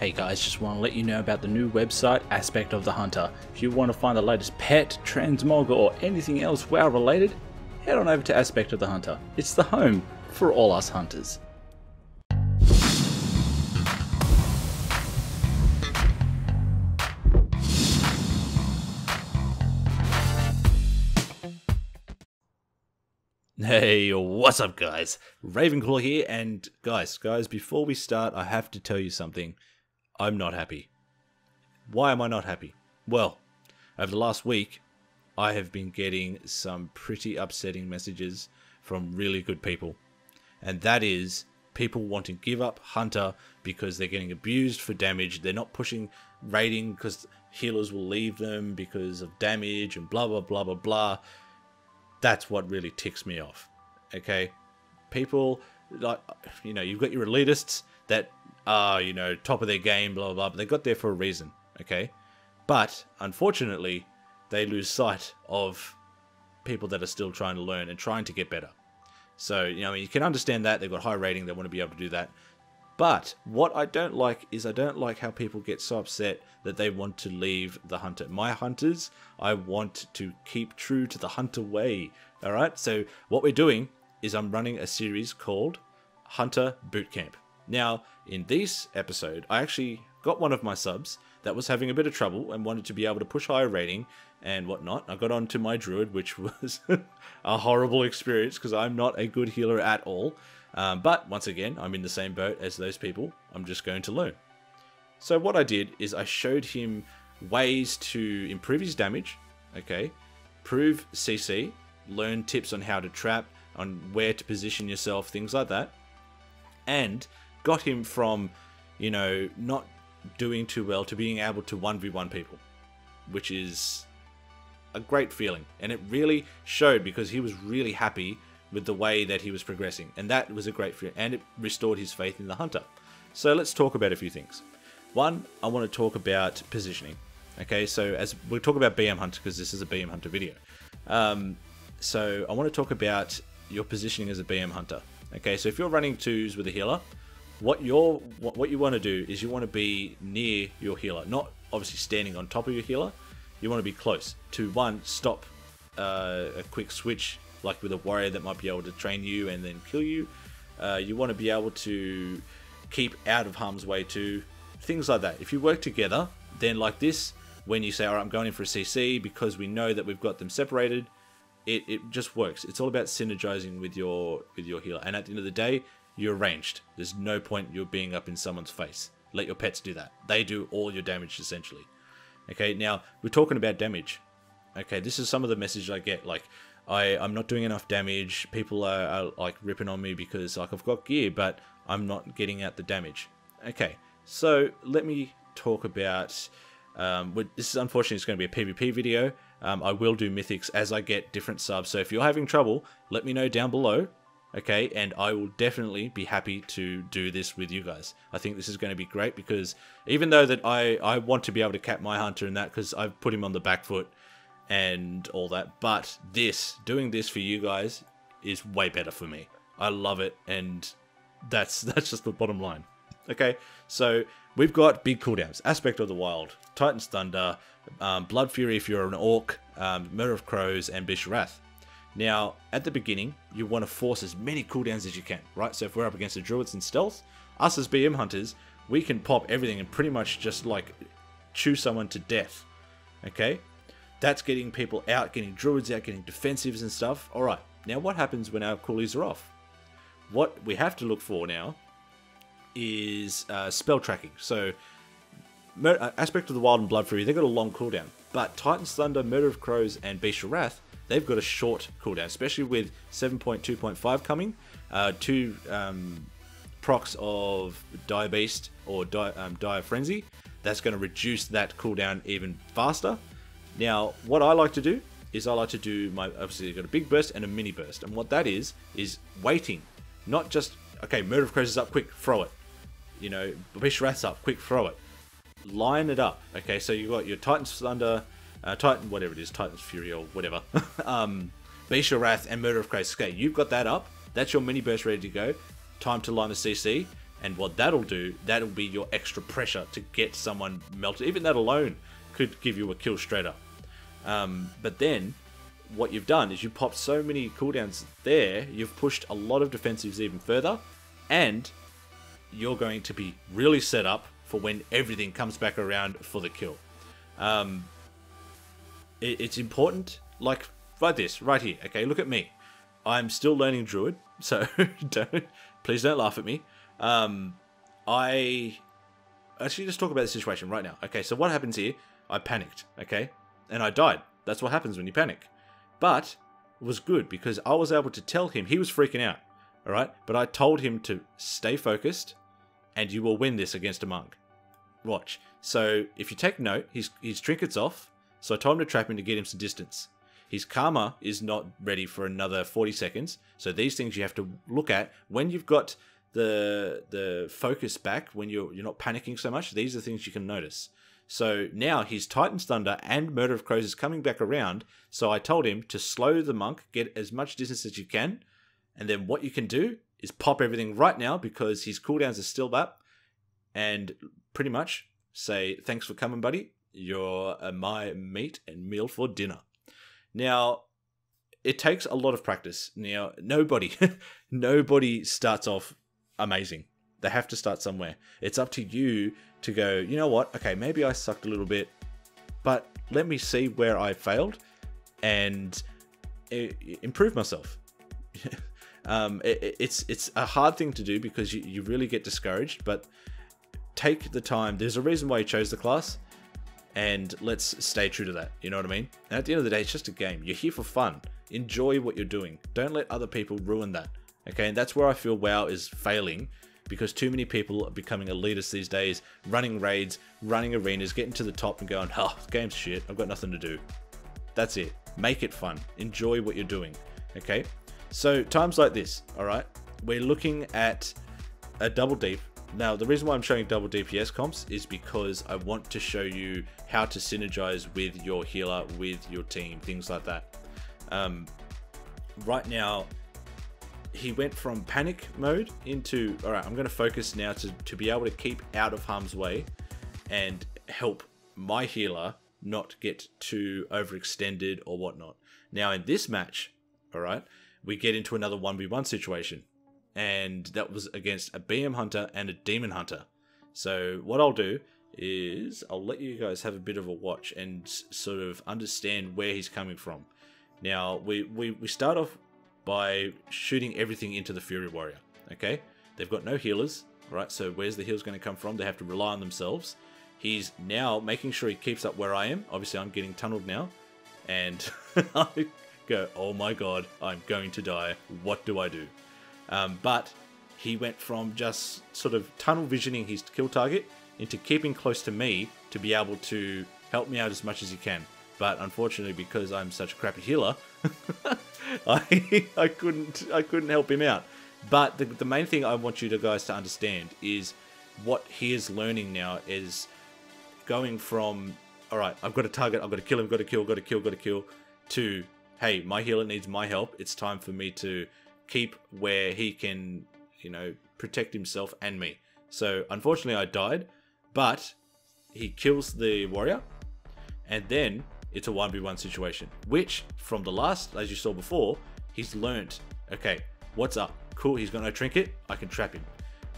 Hey guys, just want to let you know about the new website, Aspect of the Hunter. If you want to find the latest pet, transmog, or anything else WoW related, head on over to Aspect of the Hunter. It's the home for all us hunters. Hey, what's up guys? Ravenclaw here, and guys, before we start, I have to tell you something. I'm not happy. Why am I not happy? Well, over the last week, I have been getting some pretty upsetting messages from really good people. And that is people wanting to give up Hunter because they're getting abused for damage. They're not pushing raiding because healers will leave them because of damage and blah, blah, blah, blah, blah. That's what really ticks me off. Okay? People, like, you know, you've got your elitists that are, you know, top of their game, blah, blah, blah, but they got there for a reason. Okay? But, unfortunately, they lose sight of people that are still trying to learn and trying to get better. So, you know, you can understand that. They've got high rating. They want to be able to do that. But what I don't like is I don't like how people get so upset that they want to leave the Hunter. My hunters, I want to keep true to the Hunter way. Alright, so what we're doing is I'm running a series called Hunter Bootcamp. Now, in this episode, I actually got one of my subs that was having a bit of trouble and wanted to be able to push higher rating and whatnot. I got onto my druid, which was a horrible experience because I'm not a good healer at all. But once again, I'm in the same boat as those people. I'm just going to learn. So what I did is I showed him ways to improve his damage, okay, prove CC, learn tips on how to trap, on where to position yourself, things like that, and got him from, you know, not doing too well to being able to 1v1 people, which is a great feeling. And it really showed because he was really happy with the way that he was progressing, and that was a great feeling, and it restored his faith in the Hunter. So let's talk about a few things. One, I want to talk about positioning. Okay, so as we'll talk about BM Hunter because this is a BM Hunter video. So I want to talk about your positioning as a BM Hunter. Okay, so if you're running twos with a healer, what you want to do is you want to be near your healer, not obviously standing on top of your healer. You want to be close to, one, stop a quick switch, like with a warrior that might be able to train you and then kill you. You want to be able to keep out of harm's way too, things like that. If you work together, then like this, when you say, all right, I'm going in for a CC because we know that we've got them separated, it just works. It's all about synergizing with your healer. And at the end of the day, you're ranged. There's no point you're being up in someone's face. Let your pets do that. They do all your damage essentially. Okay, now we're talking about damage. Okay, this is some of the messages I get, like, I'm not doing enough damage. People are like ripping on me because like I've got gear, but I'm not getting out the damage. Okay, so let me talk about. This is unfortunately it's going to be a PvP video. I will do mythics as I get different subs. So if you're having trouble, let me know down below. Okay, and I will definitely be happy to do this with you guys. I think this is going to be great because even though that I want to be able to cap my hunter and that because I've put him on the back foot and all that, but doing this for you guys is way better for me. I love it, and that's just the bottom line. Okay, so we've got big cooldowns: Aspect of the Wild, Titan's Thunder, Blood Fury if you're an Orc, Murder of Crows, and Beast of Wrath. Now, at the beginning, you want to force as many cooldowns as you can, right? So if we're up against the Druids in stealth, us as BM Hunters, we can pop everything and pretty much just like chew someone to death. Okay? That's getting people out, getting druids out, getting defensives and stuff. Alright, now what happens when our coolies are off? What we have to look for now is spell tracking. So, Aspect of the Wild and Blood Fury, they've got a long cooldown. But Titan's Thunder, Murder of Crows, and Beast of Wrath, they've got a short cooldown, especially with 7.2.5 coming. Two procs of Dire Beast or Dire Frenzy. That's going to reduce that cooldown even faster. Now, what I like to do is I like to do obviously you've got a big burst and a mini burst. And what that is waiting. Not just, okay, Murder of Crows is up, quick, throw it. You know, Beast of Wrath's up, quick, throw it. Line it up. Okay, so you've got your Titan's Thunder, Titan, whatever it is, Titan's Fury or whatever. Beast of Wrath and Murder of Crows. Okay, you've got that up. That's your mini burst ready to go. Time to line the CC. And what that'll do, that'll be your extra pressure to get someone melted. Even that alone could give you a kill straight up. But then, what you've done is you popped so many cooldowns there, you've pushed a lot of defensives even further, and you're going to be really set up for when everything comes back around for the kill. It's important, like this, right here. Okay, look at me. I'm still learning Druid, so please don't laugh at me. I actually just talk about the situation right now. Okay, so what happens here? I panicked, okay, and I died. That's what happens when you panic. But it was good because I was able to tell him, he was freaking out, all right? But I told him to stay focused, and you will win this against a monk. Watch. So if you take note, his trinket's off. So I told him to trap him to get him some distance. His karma is not ready for another 40 seconds. So these things you have to look at when you've got the focus back, when you're not panicking so much. These are things you can notice. So now his Titan's Thunder and Murder of Crows is coming back around. So I told him to slow the monk, get as much distance as you can. And then what you can do is pop everything right now because his cooldowns are still up. And pretty much say, thanks for coming, buddy. You're my meat and meal for dinner. Now, it takes a lot of practice. Now, nobody starts off amazing. They have to start somewhere. It's up to you to go, you know what? Okay, maybe I sucked a little bit, but let me see where I failed and improve myself. It's a hard thing to do because you really get discouraged, but take the time. There's a reason why you chose the class. And let's stay true to that. You know what I mean? And at the end of the day, it's just a game. You're here for fun. Enjoy what you're doing. Don't let other people ruin that. Okay, and that's where I feel WoW is failing because too many people are becoming elitists these days, running raids, running arenas, getting to the top and going, oh, the game's shit. I've got nothing to do. That's it. Make it fun. Enjoy what you're doing. Okay? So times like this, all right? We're looking at a double deep. Now, the reason why I'm showing double DPS comps is because I want to show you how to synergize with your healer, with your team, things like that. Right now, he went from panic mode into, all right, I'm going to focus now to be able to keep out of harm's way and help my healer not get too overextended or whatnot. Now, in this match, all right, we get into another 1v1 situation. And that was against a BM Hunter and a Demon Hunter. So what I'll do is I'll let you guys have a bit of a watch and sort of understand where he's coming from. Now, we start off by shooting everything into the Fury Warrior, okay? They've got no healers, right? So where's the heals going to come from? They have to rely on themselves. He's now making sure he keeps up where I am. Obviously, I'm getting tunneled now. And I go, oh my god, I'm going to die. What do I do? But he went from just sort of tunnel visioning his kill target into keeping close to me to be able to help me out as much as he can. But unfortunately, because I'm such a crappy healer, I couldn't help him out. But the main thing I want you guys to understand is what he is learning now is going from, all right, I've got a target, I've got to kill him, got to kill, to, hey, my healer needs my help. It's time for me to keep where he can, you know, protect himself and me. So unfortunately I died, but he kills the warrior and then it's a 1v1 situation, which from the last, as you saw before, he's learnt, okay, what's up? Cool, he's got no trinket, I can trap him.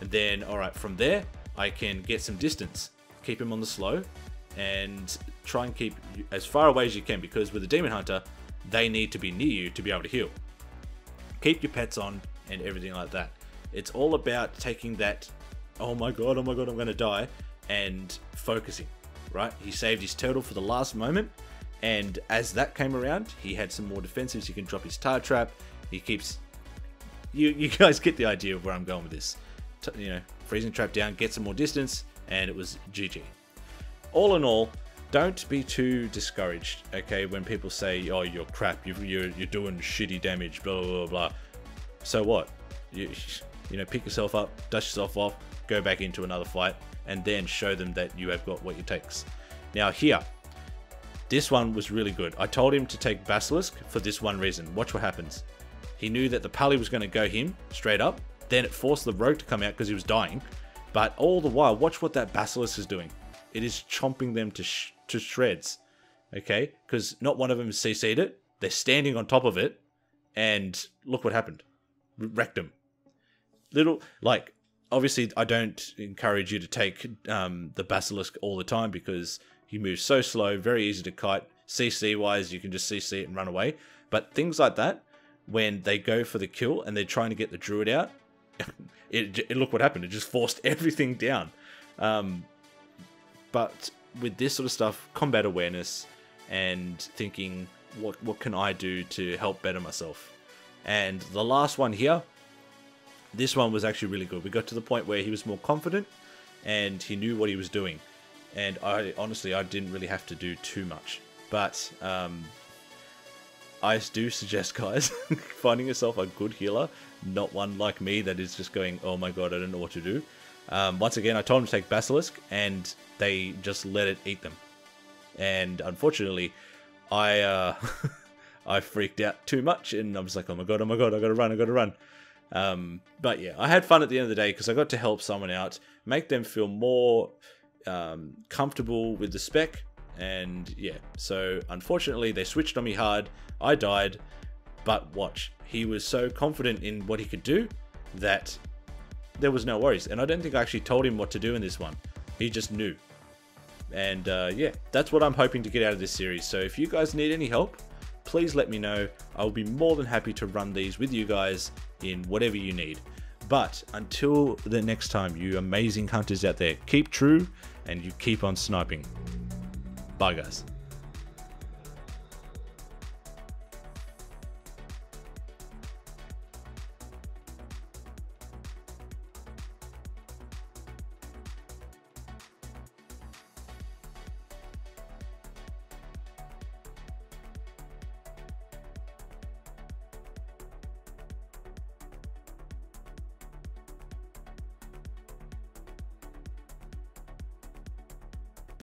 And then, all right, from there, I can get some distance, keep him on the slow and try and keep as far away as you can because with the Demon Hunter, they need to be near you to be able to heal. Keep your pets on and everything like that. It's all about taking that, oh my god, I'm going to die, and focusing, right? He saved his turtle for the last moment, and as that came around, he had some more defensives. He can drop his tar trap. He keeps... You guys get the idea of where I'm going with this. You know, freezing trap down, get some more distance, and it was GG. All in all, don't be too discouraged, okay, when people say, oh, you're crap, you're doing shitty damage, blah, blah, blah, blah. So what? You know, pick yourself up, dust yourself off, go back into another fight, and then show them that you have got what it takes. Now here, this one was really good. I told him to take Basilisk for this one reason. Watch what happens. He knew that the Pally was going to go him straight up, then it forced the Rogue to come out because he was dying. But all the while, watch what that basilisk is doing. It is chomping them to shreds. Okay? Because not one of them has CC'd it. They're standing on top of it. And look what happened. Wrecked them. Obviously, I don't encourage you to take the basilisk all the time because he moves so slow, very easy to kite. CC-wise, you can just CC it and run away. But things like that, when they go for the kill and they're trying to get the druid out, look what happened. It just forced everything down. But with this sort of stuff, combat awareness and thinking, what can I do to help better myself? And the last one here, this one was actually really good. We got to the point where he was more confident and he knew what he was doing. And honestly, I didn't really have to do too much. But I do suggest, guys, finding yourself a good healer, not one like me that is just going, oh my god, I don't know what to do. Once again, I told them to take Basilisk, and they just let it eat them. And unfortunately, I I freaked out too much, and I was like, oh my god, I gotta run. But yeah, I had fun at the end of the day because I got to help someone out, make them feel more comfortable with the spec. And yeah, so unfortunately they switched on me hard. I died, but watch, he was so confident in what he could do that there was no worries. And I don't think I actually told him what to do in this one. He just knew. And yeah, that's what I'm hoping to get out of this series. So if you guys need any help, please let me know. I'll be more than happy to run these with you guys in whatever you need. But until the next time, you amazing hunters out there, keep true and you keep on sniping. Bye guys.